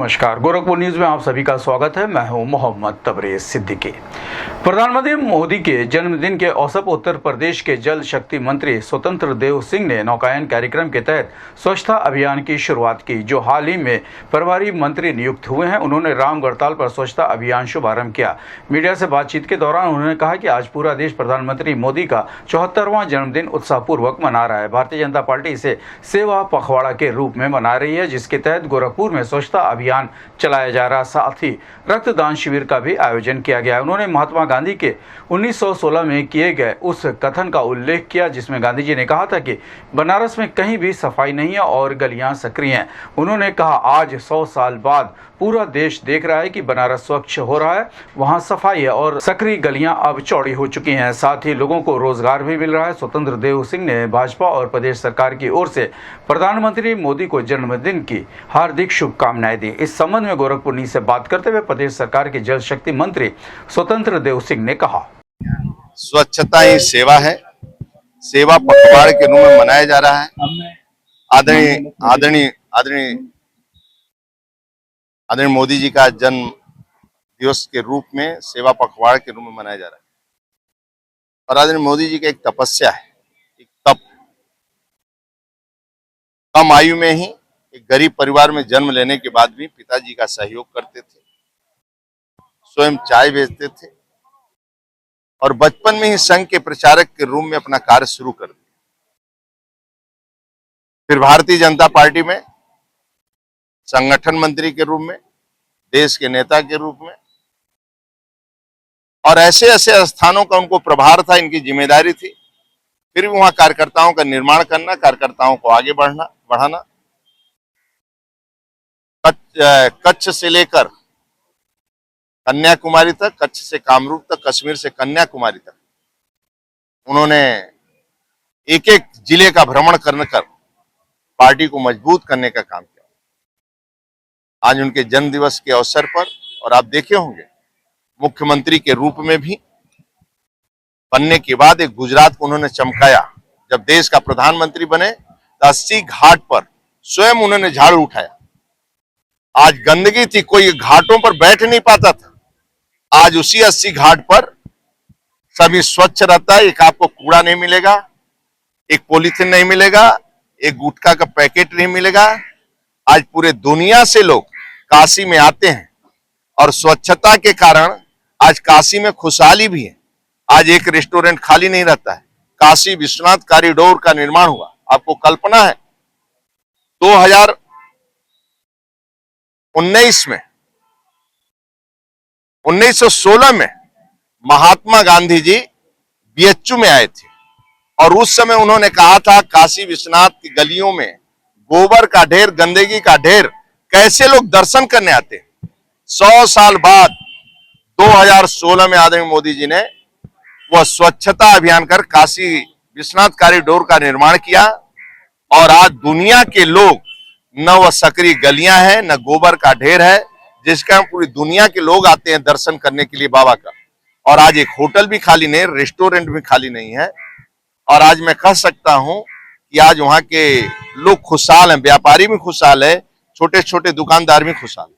नमस्कार, गोरखपुर न्यूज में आप सभी का स्वागत है। मैं हूं मोहम्मद तबरेज सिद्दीकी। प्रधानमंत्री मोदी के जन्मदिन के अवसर पर उत्तर प्रदेश के जल शक्ति मंत्री स्वतंत्र देव सिंह ने नौकायन कार्यक्रम के तहत स्वच्छता अभियान की शुरुआत की, जो हाल ही में प्रभारी मंत्री नियुक्त हुए हैं। उन्होंने रामगढ़ताल पर स्वच्छता अभियान शुभारंभ किया। मीडिया से बातचीत के दौरान उन्होंने कहा कि आज पूरा देश प्रधानमंत्री मोदी का 74वां जन्मदिन उत्साहपूर्वक मना रहा है। भारतीय जनता पार्टी इसे सेवा पखवाड़ा के रूप में मना रही है, जिसके तहत गोरखपुर में स्वच्छता अभियान चलाया जा रहा। साथ ही रक्तदान शिविर का भी आयोजन किया गया। उन्होंने महात्मा गांधी के 1916 में किए गए उस कथन का उल्लेख किया, जिसमें गांधी जी ने कहा था कि बनारस में कहीं भी सफाई नहीं है और गलियां सक्रिय हैं। उन्होंने कहा आज 100 साल बाद पूरा देश देख रहा है कि बनारस स्वच्छ हो रहा है, वहां सफाई है और सक्रिय गलियां अब चौड़ी हो चुकी हैं। साथ ही लोगों को रोजगार भी मिल रहा है। स्वतंत्र देव सिंह ने भाजपा और प्रदेश सरकार की ओर से प्रधानमंत्री मोदी को जन्मदिन की हार्दिक शुभकामनाएं दी। इस संबंध में गोरखपुर न्यूज से बात करते हुए प्रदेश सरकार के जल शक्ति मंत्री स्वतंत्र देव सिंह ने कहा, स्वच्छता ही सेवा है, सेवा पखवाड़े के रूप में मनाया जा रहा है। आदरणीय मोदी जी का जन्म दिवस के रूप में सेवा पखवाड़े के रूप में मनाया जा रहा है। और आदरणीय मोदी जी की एक तपस्या है, एक तप। कम आयु में ही एक गरीब परिवार में जन्म लेने के बाद भी पिताजी का सहयोग करते थे, स्वयं चाय बेचते थे और बचपन में ही संघ के प्रचारक के रूप में अपना कार्य शुरू कर दिया। फिर भारतीय जनता पार्टी में संगठन मंत्री के रूप में, देश के नेता के रूप में, और ऐसे ऐसे स्थानों का उनको प्रभार था, इनकी जिम्मेदारी थी। फिर भी वहां कार्यकर्ताओं का निर्माण करना, कार्यकर्ताओं को आगे बढ़ाना। कच्छ से लेकर कन्याकुमारी तक, कच्छ से कामरूप तक, कश्मीर से कन्याकुमारी तक उन्होंने एक एक जिले का भ्रमण कर पार्टी को मजबूत करने का काम किया। आज उनके जन्म दिवस के अवसर पर, और आप देखे होंगे मुख्यमंत्री के रूप में भी बनने के बाद एक गुजरात को उन्होंने चमकाया। जब देश का प्रधानमंत्री बने तो 80 घाट पर स्वयं उन्होंने झाड़ू उठाया। आज गंदगी थी, कोई घाटों पर बैठ नहीं पाता था। आज उसी 80 घाट पर सभी स्वच्छ रहता है। एक आपको कूड़ा नहीं मिलेगा, एक पॉलीथिन नहीं मिलेगा, एक गुटखा का पैकेट नहीं मिलेगा। आज पूरे दुनिया से लोग काशी में आते हैं और स्वच्छता के कारण आज काशी में खुशहाली भी है। आज एक रेस्टोरेंट खाली नहीं रहता है। काशी विश्वनाथ कॉरिडोर का निर्माण हुआ। आपको कल्पना है 2019 में, 1916 में महात्मा गांधी जी बीएचयू में आए थे और उस समय उन्होंने कहा था काशी विश्वनाथ की गलियों में गोबर का ढेर, गंदगी का ढेर, कैसे लोग दर्शन करने आते हैं। 100 साल बाद 2016 में आदरणीय मोदी जी ने वह स्वच्छता अभियान कर काशी विश्वनाथ कॉरिडोर का निर्माण किया और आज दुनिया के लोग, न वह सक्रिय गलियां हैं, न गोबर का ढेर है, जिसका पूरी दुनिया के लोग आते हैं दर्शन करने के लिए बाबा का। और आज एक होटल भी खाली नहीं, रेस्टोरेंट भी खाली नहीं है। और आज मैं कह सकता हूं कि आज वहां के लोग खुशहाल हैं, व्यापारी भी खुशहाल है, छोटे छोटे दुकानदार भी खुशहाल है।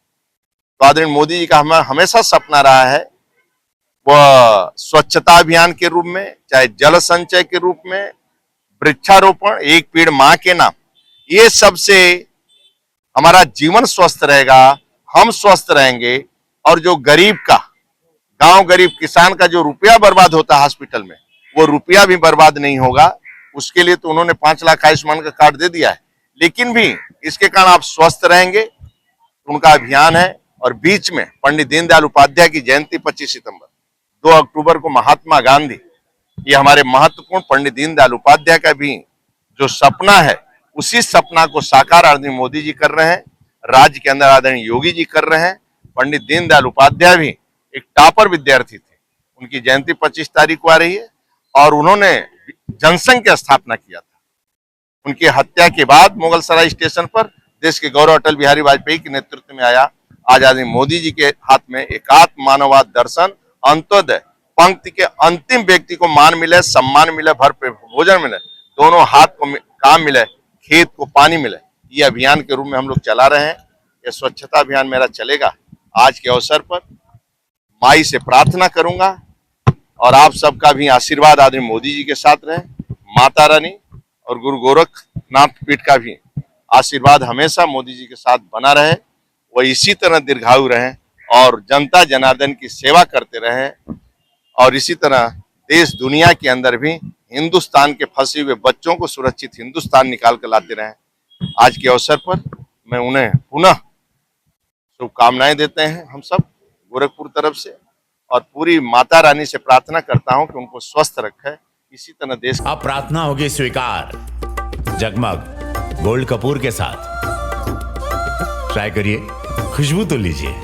तो आदरणीय मोदी जी का हमेशा सपना रहा है वह स्वच्छता अभियान के रूप में, चाहे जल संचय के रूप में, वृक्षारोपण, एक पेड़ मां के नाम, ये सबसे हमारा जीवन स्वस्थ रहेगा, हम स्वस्थ रहेंगे। और जो गरीब का, गांव गरीब किसान का जो रुपया बर्बाद होता है हॉस्पिटल में, वो रुपया भी बर्बाद नहीं होगा। उसके लिए तो उन्होंने 5 लाख आयुष्मान का कार्ड दे दिया है, लेकिन भी इसके कारण आप स्वस्थ रहेंगे। उनका अभियान है। और बीच में पंडित दीनदयाल उपाध्याय की जयंती 25 सितंबर, 2 अक्टूबर को महात्मा गांधी, ये हमारे महत्वपूर्ण पंडित दीनदयाल उपाध्याय का भी जो सपना है, उसी सपना को साकार आदरणीय मोदी जी कर रहे हैं। राज्य के अंदर आदरणीय योगी जी कर रहे हैं। पंडित दीनदयाल उपाध्याय भी एक टॉपर विद्यार्थी थे। उनकी जयंती 25 तारीख को आ रही है और उन्होंने जनसंघ की स्थापना किया था। उनकी हत्या के बाद मुगल सराय स्टेशन पर देश के गौरव अटल बिहारी वाजपेयी के नेतृत्व में आया। आज आदरणीय मोदी जी के हाथ में एकात्म मानववाद दर्शन, अंत्योदय, पंक्ति के अंतिम व्यक्ति को मान मिले, सम्मान मिले, भर पे भोजन मिले, दोनों हाथ को काम मिले, खेत को पानी मिले, ये अभियान के रूप में हम लोग चला रहे हैं। यह स्वच्छता अभियान मेरा चलेगा। आज के अवसर पर माई से प्रार्थना करूंगा और आप सबका भी आशीर्वाद आदरणीय मोदी जी के साथ रहे, माता रानी और गुरु गोरखनाथ पीठ का भी आशीर्वाद हमेशा मोदी जी के साथ बना रहे, वह इसी तरह दीर्घायु रहें और जनता जनार्दन की सेवा करते रहें और इसी तरह देश दुनिया के अंदर भी हिंदुस्तान के फंसे हुए बच्चों को सुरक्षित हिंदुस्तान निकाल कर लाते रहें। आज के अवसर पर मैं उन्हें पुनः शुभकामनाएं देते हैं हम सब गोरखपुर तरफ से, और पूरी माता रानी से प्रार्थना करता हूं कि उनको स्वस्थ रखे। इसी तरह देश अब प्रार्थना होगी स्वीकार जगमग गोल्ड कपूर के साथ। ट्राई करिए, खुशबू तो लीजिए।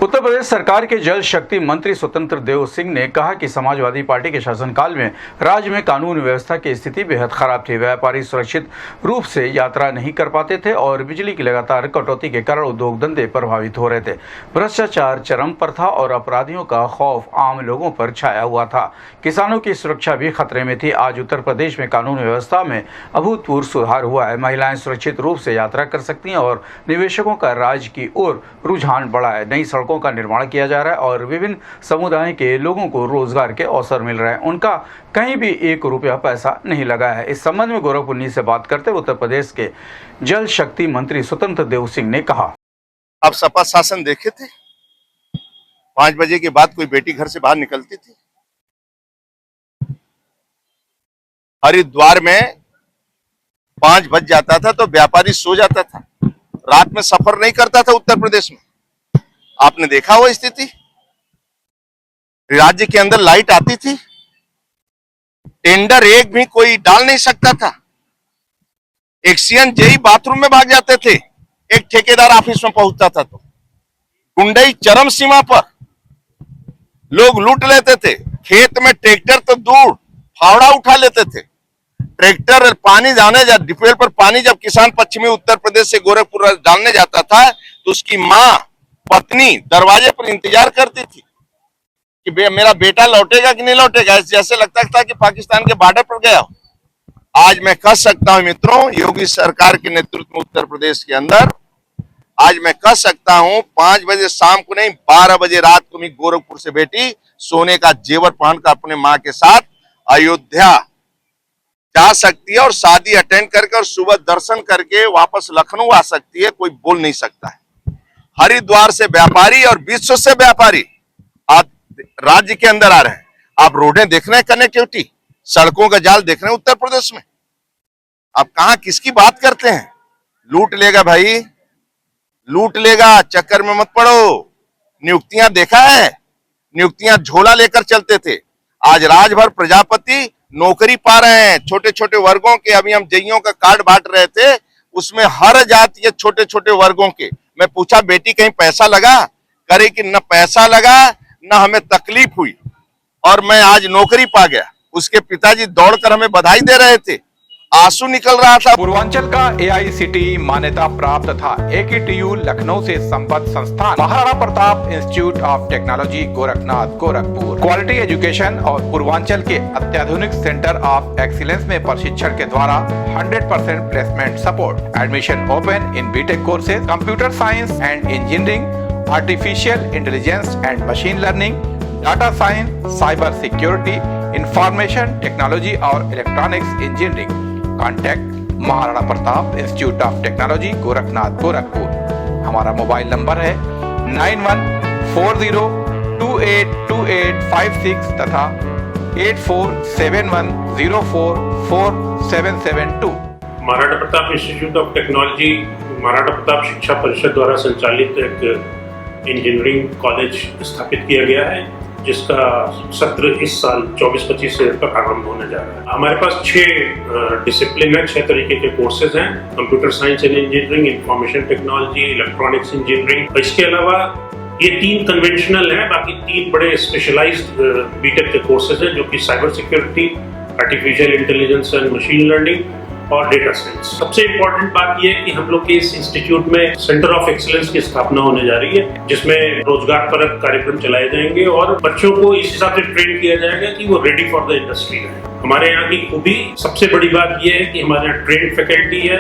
उत्तर प्रदेश सरकार के जल शक्ति मंत्री स्वतंत्र देव सिंह ने कहा कि समाजवादी पार्टी के शासनकाल में राज्य में कानून व्यवस्था की स्थिति बेहद खराब थी। व्यापारी सुरक्षित रूप से यात्रा नहीं कर पाते थे और बिजली की लगातार कटौती के कारण उद्योग धंधे प्रभावित हो रहे थे। भ्रष्टाचार चरम पर था और अपराधियों का खौफ आम लोगों पर छाया हुआ था। किसानों की सुरक्षा भी खतरे में थी। आज उत्तर प्रदेश में कानून व्यवस्था में अभूतपूर्व सुधार हुआ है। महिलाएं सुरक्षित रूप से यात्रा कर सकती हैं और निवेशकों का राज्य की ओर रुझान बढ़ा है। नई सड़कों का निर्माण किया जा रहा है और विभिन्न समुदाय के लोगों को रोजगार के अवसर मिल रहे हैं। उनका कहीं भी 1 रुपया पैसा नहीं लगा है। इस संबंध में गोरखपुर से बात करते हुए उत्तर प्रदेश के जल शक्ति मंत्री स्वतंत्र देव सिंह ने कहा, आप सपा शासन देखे थे? 5 बजे के बाद कोई बेटी घर से बाहर निकलती थी? हरिद्वार में 5 बज जाता था तो व्यापारी सो जाता था, रात में सफर नहीं करता था उत्तर प्रदेश में। आपने देखा वो स्थिति? राज्य के अंदर लाइट आती थी, टेंडर एक भी कोई डाल नहीं सकता था। एक्सीएन जेई बाथरूम में भाग जाते थे, एक ठेकेदार ऑफिस में पहुंचता था तो गुंडई चरम सीमा पर, लोग लूट लेते थे। खेत में ट्रैक्टर तो दूर, फावड़ा उठा लेते थे। ट्रैक्टर पानी डिपेल पर पानी जब किसान पश्चिमी उत्तर प्रदेश से गोरखपुर डालने जाता था तो उसकी माँ पत्नी दरवाजे पर इंतजार करती थी कि मेरा बेटा लौटेगा कि नहीं लौटेगा, जैसे लगता था कि पाकिस्तान के बॉर्डर पर गया हो। आज मैं कह सकता हूं मित्रों, योगी सरकार के नेतृत्व में उत्तर प्रदेश के अंदर आज मैं कह सकता हूं 5 बजे शाम को नहीं 12 बजे रात को भी गोरखपुर से बेटी सोने का जेवर पहनकर अपने मां के साथ अयोध्या जा सकती है और शादी अटेंड करके और सुबह दर्शन करके वापस लखनऊ आ सकती है। कोई बोल नहीं सकता है। हरिद्वार से व्यापारी और विश्व से व्यापारी आज राज्य के अंदर आ रहे हैं। आप रोडें देख रहे हैं, कनेक्टिविटी, सड़कों का जाल देख रहे हैं उत्तर प्रदेश में। आप कहां किसकी बात करते हैं? लूट लेगा भाई, लूट लेगा, चक्कर में मत पड़ो। नियुक्तियां देखा है, नियुक्तियां झोला लेकर चलते थे, आज राजभर प्रजापति नौकरी पा रहे हैं। छोटे छोटे वर्गों के, अभी हम जेईओ का कार्ड बांट रहे थे, उसमें हर जाति के छोटे छोटे वर्गों के, मैं पूछा बेटी कहीं पैसा लगा? करे कि न पैसा लगा न हमें तकलीफ हुई और मैं आज नौकरी पा गया। उसके पिताजी दौड़कर हमें बधाई दे रहे थे, आंसू निकल रहा था। पूर्वांचल का AICTE मान्यता प्राप्त था AKTU लखनऊ से संबद्ध संस्थान Maharana Pratap institute of technology Gorakhnath Gorakhpur quality education और पूर्वांचल के अत्याधुनिक सेंटर ऑफ एक्सीलेंस में प्रशिक्षण के द्वारा 100% placement support. Admission open in BTech courses, computer science and engineering, artificial intelligence and machine learning, data science, cyber security, information technology और electronics engineering. Contact Maharana Pratap institute of technology Gorakhnath Gorakhpur. हमारा mobile number है 9140282856 तथा 8471044772। Maharana Pratap institute of technology Maharana Pratap Shiksha Parishad द्वारा संचालित एक engineering college स्थापित किया गया है, जिसका सत्र इस साल 24-25 से आरंभ होने जा रहा है। हमारे पास 6 डिसिप्लिन है, 6 तरीके के कोर्सेज हैं। Computer science and engineering, information technology, electronics engineering. इसके अलावा ये 3 कन्वेंशनल हैं, बाकी 3 बड़े स्पेशलाइज्ड बीटेक के कोर्सेज हैं, जो कि cyber security, artificial intelligence and machine learning और डेटा साइंस। सबसे इम्पोर्टेंट बात यह है कि हम लोग के इस इंस्टीट्यूट में सेंटर ऑफ एक्सीलेंस की स्थापना होने जा रही है, जिसमें रोजगार परक कार्यक्रम चलाए जाएंगे और बच्चों को इस हिसाब से ट्रेन किया जाएगा कि वो रेडी फॉर द इंडस्ट्री है। हमारे यहाँ की खूबी, सबसे बड़ी बात यह है कि हमारे यहाँ ट्रेन फैकल्टी है,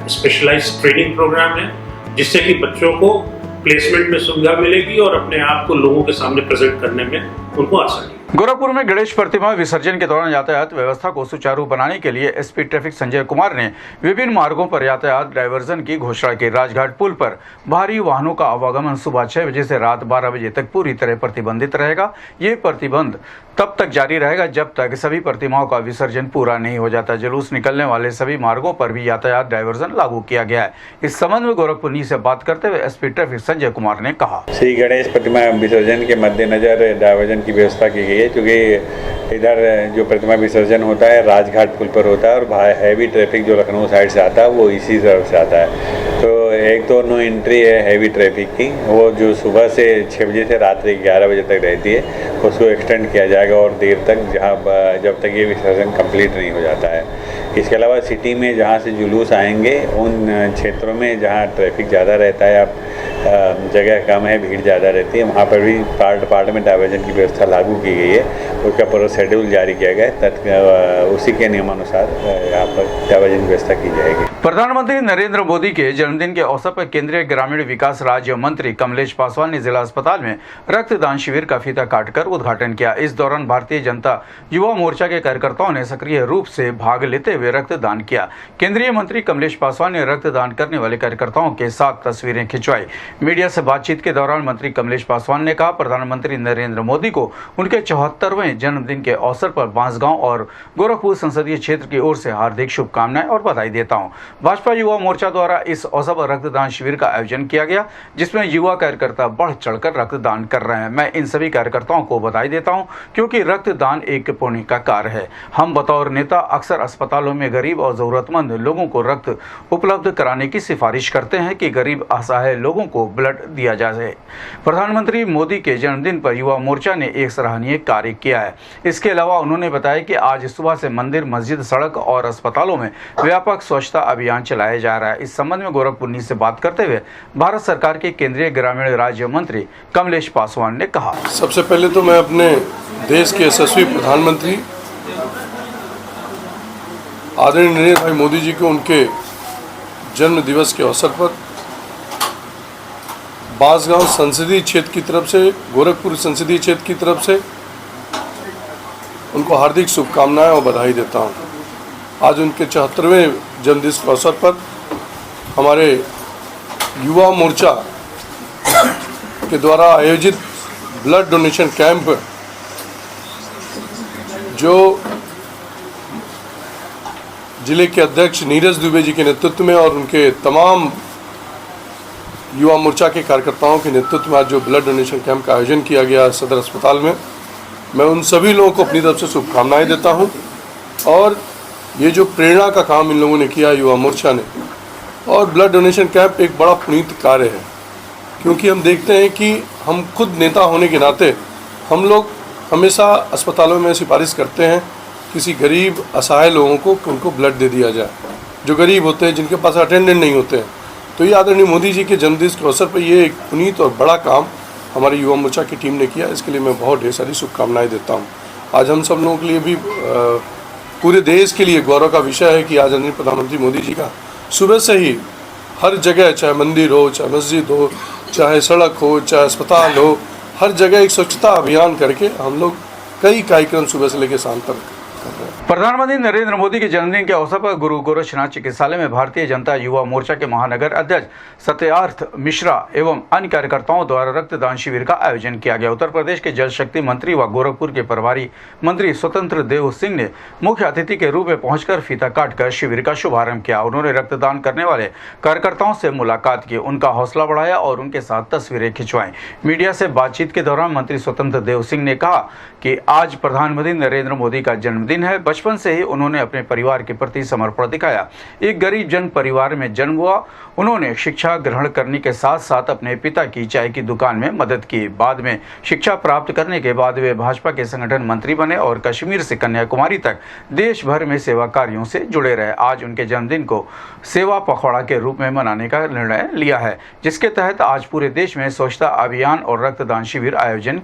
स्पेशलाइज्ड ट्रेनिंग प्रोग्राम है, जिससे कि बच्चों को प्लेसमेंट में सुविधा मिलेगी और अपने आप को लोगों के सामने प्रेजेंट करने में उनको आसानी। गोरखपुर में गणेश प्रतिमा विसर्जन के दौरान यातायात व्यवस्था को सुचारू बनाने के लिए एसपी ट्रैफिक संजय कुमार ने विभिन्न मार्गों पर यातायात डायवर्जन की घोषणा की। राजघाट पुल पर भारी वाहनों का आवागमन सुबह 6 बजे से रात 12 बजे तक पूरी तरह प्रतिबंधित रहेगा। ये प्रतिबंध तब तक जारी रहेगा जब तक सभी प्रतिमाओं का विसर्जन पूरा नहीं हो जाता। जुलूस निकलने वाले सभी मार्गों पर भी यातायात डायवर्जन लागू किया गया है। इस संबंध में गोरखपुर न्यूज से बात करते हुए एसपी ट्रैफिक संजय कुमार ने कहा, श्री गणेश प्रतिमा विसर्जन के मद्देनजर डायवर्जन की व्यवस्था की गई है, क्योंकि इधर जो प्रतिमा विसर्जन होता है राजघाट पुल पर होता है और हैवी ट्रैफिक जो लखनऊ साइड से आता है वो इसी तरफ से आता है। तो एक तो नो एंट्री है हैवी ट्रैफिक की, वो जो सुबह से 6 बजे से रात्रि 11 बजे तक रहती है उसको एक्सटेंड किया जाएगा और देर तक जब तक ये विसर्जन कंप्लीट नहीं हो जाता है। इसके अलावा सिटी में जहाँ से जुलूस आएंगे उन क्षेत्रों में जहाँ ट्रैफिक ज़्यादा रहता है या जगह कम है, भीड़ ज़्यादा रहती है, वहाँ पर भी पार्ट में डायवर्जन की व्यवस्था लागू की गई है। उसका पूरा शेड्यूल जारी किया गया है, उसी के नियमानुसार यहाँ पर डायवर्जन की व्यवस्था की जाएगी। प्रधानमंत्री नरेंद्र मोदी के जन्मदिन के अवसर पर केंद्रीय ग्रामीण विकास राज्य मंत्री कमलेश पासवान ने जिला अस्पताल में रक्तदान शिविर का फीता काटकर उद्घाटन किया। इस दौरान भारतीय जनता युवा मोर्चा के कार्यकर्ताओं ने सक्रिय रूप से भाग लेते हुए रक्तदान किया। केंद्रीय मंत्री कमलेश पासवान ने रक्तदान करने वाले कार्यकर्ताओं के साथ तस्वीरें खिंचवाई। मीडिया से बातचीत के दौरान मंत्री कमलेश पासवान ने कहा, प्रधानमंत्री नरेंद्र मोदी को उनके 74वें जन्मदिन के अवसर पर बांसगांव और गोरखपुर संसदीय क्षेत्र की ओर से हार्दिक शुभकामनाएं और बधाई देता हूं। भाजपा युवा मोर्चा द्वारा इस अवसर पर रक्तदान शिविर का आयोजन किया गया, जिसमें युवा कार्यकर्ता बढ़ चढ़कर रक्तदान कर रहे हैं। मैं इन सभी कार्यकर्ताओं को बधाई देता हूं, क्योंकि रक्तदान एक पुण्य का कार्य है। हम बतौर नेता अक्सर अस्पतालों में गरीब और जरूरतमंद लोगों को रक्त उपलब्ध कराने की सिफारिश करते हैं कि गरीब असहाय लोगों को ब्लड दिया जाए। प्रधानमंत्री मोदी के जन्मदिन पर युवा मोर्चा ने एक सराहनीय कार्य किया है। इसके अलावा उन्होंने बताया कि आज सुबह से मंदिर, मस्जिद, सड़क और अस्पतालों में व्यापक स्वच्छता अभियान चलाया जा रहा है। इस संबंध में गोरखपुर न्यूज से बात करते हुए भारत सरकार के केंद्रीय ग्रामीण राज्य मंत्री कमलेश पासवान ने कहा, सबसे पहले तो मैं अपने देश के यशस्वी प्रधानमंत्री आदरणीय नरेंद्र भाई मोदी जी को उनके जन्म दिवस के अवसर पर बांसगांव संसदीय क्षेत्र की तरफ से, गोरखपुर संसदीय क्षेत्र की तरफ से उनको हार्दिक शुभकामनाएं और बधाई देता हूं। आज उनके 74वें जन्मदिवस के अवसर पर हमारे युवा मोर्चा के द्वारा आयोजित ब्लड डोनेशन कैंप, जो जिले के अध्यक्ष नीरज दुबे जी के नेतृत्व में और उनके तमाम युवा मोर्चा के कार्यकर्ताओं के नेतृत्व में आज जो ब्लड डोनेशन कैंप का आयोजन किया गया सदर अस्पताल में, मैं उन सभी लोगों को अपनी तरफ से शुभकामनाएं देता हूं। और ये जो प्रेरणा का काम इन लोगों ने किया युवा मोर्चा ने, और ब्लड डोनेशन कैंप एक बड़ा पुनीत कार्य है, क्योंकि हम देखते हैं कि हम खुद नेता होने के नाते हम लोग हमेशा अस्पतालों में सिफारिश करते हैं किसी गरीब असहाय लोगों को कि उनको ब्लड दे दिया जाए, जो गरीब होते हैं, जिनके पास अटेंडेंट नहीं होते हैं। तो ये आदरणीय मोदी जी के जन्मदिन के अवसर पर ये एक पुनीत और बड़ा काम हमारी युवा मोर्चा की टीम ने किया। इसके लिए मैं बहुत ढेर सारी शुभकामनाएं देता हूँ। आज हम सब लोगों के लिए भी, पूरे देश के लिए गौरव का विषय है कि आज आदरणीय प्रधानमंत्री मोदी जी का सुबह से ही हर जगह, चाहे मंदिर हो, चाहे मस्जिद हो, चाहे सड़क हो, चाहे अस्पताल हो, हर जगह एक स्वच्छता अभियान करके हम लोग कई कार्यक्रम सुबह से लेकर शाम तक कर रहे हैं। प्रधानमंत्री नरेंद्र मोदी के जन्मदिन के अवसर पर गुरु गोरक्षनाथ चिकित्सालय में भारतीय जनता युवा मोर्चा के महानगर अध्यक्ष सत्यार्थ मिश्रा एवं अन्य कार्यकर्ताओं द्वारा रक्तदान शिविर का आयोजन किया गया। उत्तर प्रदेश के जल शक्ति मंत्री व गोरखपुर के प्रभारी मंत्री स्वतंत्र देव सिंह ने मुख्य अतिथि के रूप में पहुंचकर फीता काटकर शिविर का शुभारंभ किया। उन्होंने रक्तदान करने वाले कार्यकर्ताओं से मुलाकात की, उनका हौसला बढ़ाया और उनके साथ तस्वीरें खिंचवाई। मीडिया से बातचीत के दौरान मंत्री स्वतंत्र देव सिंह ने कहा कि आज प्रधानमंत्री नरेंद्र मोदी का जन्मदिन है। बचपन से ही उन्होंने अपने परिवार के प्रति समर्पण दिखाया। एक गरीब जन परिवार में जन्म हुआ। उन्होंने शिक्षा ग्रहण करने के साथ साथ अपने पिता की चाय की दुकान में मदद की। बाद में शिक्षा प्राप्त करने के बाद वे भाजपा के संगठन मंत्री बने और कश्मीर से कन्याकुमारी तक देश भर में सेवा कार्यों से जुड़े रहे। आज उनके जन्मदिन को सेवा पखवाड़ा के रूप में मनाने का निर्णय लिया है, जिसके तहत आज पूरे देश में स्वच्छता अभियान और रक्तदान शिविर आयोजन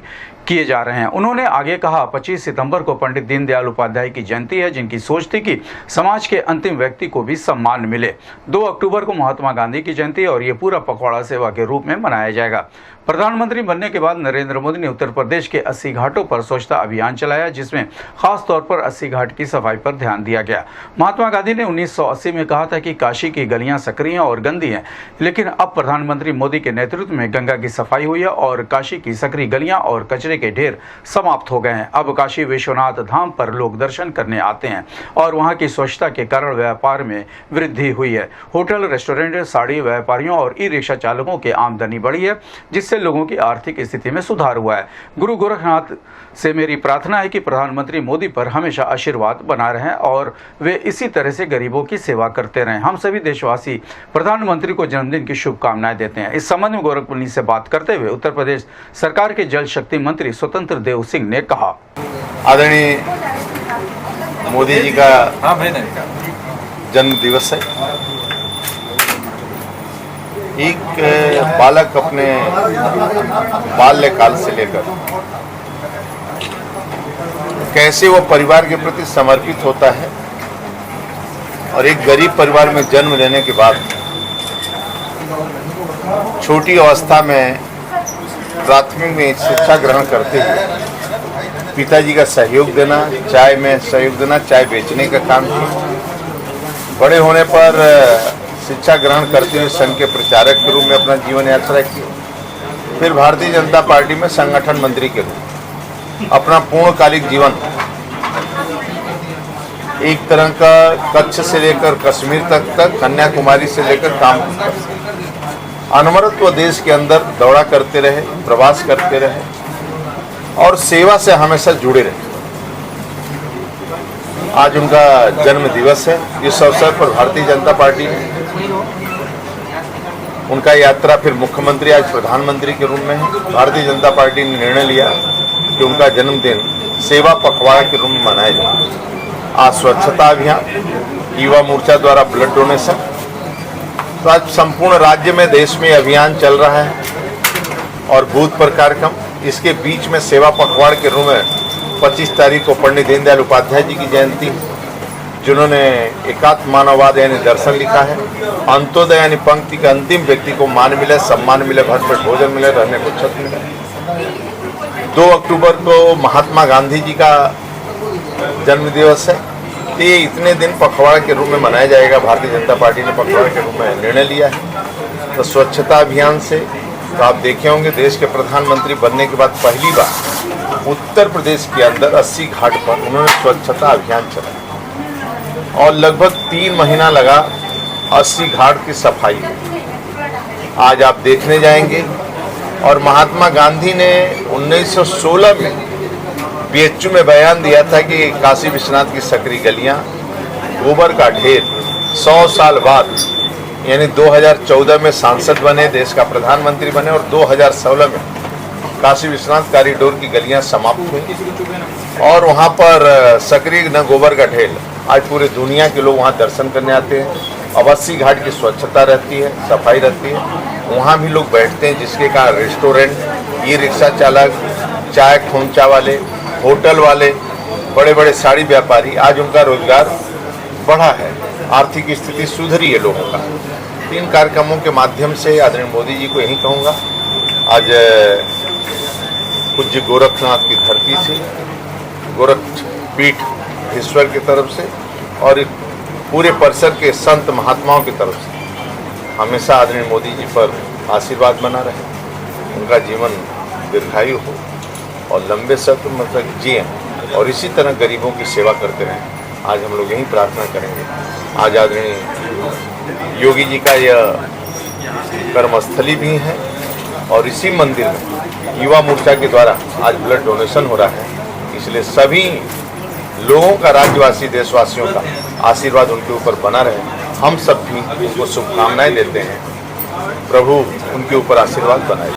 किए जा रहे हैं। उन्होंने आगे कहा, 25 सितंबर को पंडित दीनदयाल उपाध्याय की जयंती जयंती है, जिनकी सोच थी कि समाज के अंतिम व्यक्ति को भी सम्मान मिले। 2 अक्टूबर को महात्मा गांधी की जयंती है और ये पूरा पखवाड़ा सेवा के रूप में मनाया जाएगा। प्रधानमंत्री बनने के बाद नरेंद्र मोदी ने उत्तर प्रदेश के 80 घाटों पर स्वच्छता अभियान चलाया, जिसमें खास तौर पर 80 घाट की सफाई पर ध्यान दिया गया। महात्मा गांधी ने 1980 में कहा था कि काशी की गलियां सक्रिय और गंदी हैं, लेकिन अब प्रधानमंत्री मोदी के नेतृत्व में गंगा की सफाई हुई है और काशी की सक्रिय गलियां और कचरे के ढेर समाप्त हो गए हैं। अब काशी विश्वनाथ धाम पर लोग दर्शन करने आते हैं और वहां की स्वच्छता के कारण व्यापार में वृद्धि हुई है। होटल, रेस्टोरेंट, साड़ी व्यापारियों और ई रिक्शा चालकों की आमदनी बढ़ी है, जिससे लोगों की आर्थिक स्थिति में सुधार हुआ है। गुरु गोरखनाथ से मेरी प्रार्थना है कि प्रधानमंत्री मोदी पर हमेशा आशीर्वाद बना रहें और वे इसी तरह से गरीबों की सेवा करते रहें। हम सभी देशवासी प्रधानमंत्री को जन्मदिन की शुभकामनाएं देते हैं। इस संबंध में गोरखपुर से बात करते हुए उत्तर प्रदेश सरकार के जल शक्ति मंत्री स्वतंत्र देव सिंह ने कहा, आदरणीय मोदी जी का जन्म दिवस है। एक बालक अपने बाल्यकाल से लेकर कैसे वो परिवार के प्रति समर्पित होता है और एक गरीब परिवार में जन्म लेने के बाद छोटी अवस्था में प्राथमिक में शिक्षा ग्रहण करते हुए पिताजी का सहयोग देना, चाय में सहयोग देना, चाय बेचने का काम किया। बड़े होने पर शिक्षा ग्रहण करते हुए संघ के प्रचारक के रूप में अपना जीवन यात्रा की। फिर भारतीय जनता पार्टी में संगठन मंत्री के रूप अपना पूर्णकालिक जीवन एक तरह का कच्छ से लेकर कश्मीर तक कन्याकुमारी से लेकर काम अनवरत वो देश के अंदर दौड़ा करते रहे, प्रवास करते रहे और सेवा से हमेशा जुड़े रहे। आज उनका जन्म दिवस है। इस अवसर पर भारतीय जनता पार्टी ने उनका यात्रा फिर मुख्यमंत्री आज प्रधानमंत्री के रूप में है। भारतीय जनता पार्टी ने निर्णय लिया कि उनका जन्मदिन सेवा पखवाड़ा के रूप में मनाया जाए। आज स्वच्छता अभियान, युवा मोर्चा द्वारा ब्लड डोनेशन, तो आज संपूर्ण राज्य में देश में अभियान चल रहा है और बूथ पर कार्यक्रम। इसके बीच में सेवा पखवाड़ा के रूप में 25 तारीख को पंडित दीनदयाल उपाध्याय जी की जयंती, जिन्होंने एकात्म मानववाद यानी दर्शन लिखा है। अंत्योदय यानी पंक्ति के अंतिम व्यक्ति को मान मिले, सम्मान मिले, भरपेट भोजन मिले, रहने को छत मिले। 2 अक्टूबर को महात्मा गांधी जी का जन्म दिवस है। ये इतने दिन पखवाड़ा के रूप में मनाया जाएगा। भारतीय जनता पार्टी ने पखवाड़ा के रूप में निर्णय लिया है। तो स्वच्छता अभियान से तो आप देखे होंगे, देश के प्रधानमंत्री बनने के बाद पहली बार उत्तर प्रदेश के अंदर 80 घाट पर उन्होंने स्वच्छता अभियान चलाया और लगभग 3 महीना लगा 80 घाट की सफाई। आज आप देखने जाएंगे और महात्मा गांधी ने 1916 में बीएचयू में बयान दिया था कि काशी विश्वनाथ की सकरी गलियां, गोबर का ढेर 100 साल बाद यानी 2014 में सांसद बने, देश का प्रधानमंत्री बने और 2016 में काशी विश्वनाथ कॉरिडोर की गलियां समाप्त हुई और वहां पर सक्रिय न गोबर का ढेर। आज पूरे दुनिया के लोग वहां दर्शन करने आते हैं। अब 80 घाट की स्वच्छता रहती है, सफाई रहती है, वहां भी लोग बैठते हैं, जिसके कारण रेस्टोरेंट, ई रिक्शा चालक, चाय खोमचा वाले, होटल वाले, बड़े बड़े साड़ी व्यापारी, आज उनका रोजगार बढ़ा है, आर्थिक स्थिति सुधरी है लोगों का। 3 कार्यक्रमों के माध्यम से आदरणीय मोदी जी को यही कहूँगा, आज पूज्य गोरखनाथ की धरती से, गोरखपीठ ईश्वर की तरफ से और पूरे परिसर के संत महात्माओं की तरफ से हमेशा आदरणीय मोदी जी पर आशीर्वाद बना रहे, उनका जीवन दीर्घायु हो और लंबे समय तक जिए और इसी तरह गरीबों की सेवा करते रहें। आज हम लोग यही प्रार्थना करेंगे। आज आदरणीय योगी जी का यह कर्मस्थली भी है और इसी मंदिर में युवा मोर्चा के द्वारा आज ब्लड डोनेशन हो रहा है। इसलिए सभी लोगों का, राज्यवासी देशवासियों का आशीर्वाद उनके ऊपर बना रहे। हम सब भी उनको शुभकामनाएं देते हैं। प्रभु उनके ऊपर आशीर्वाद बनाए।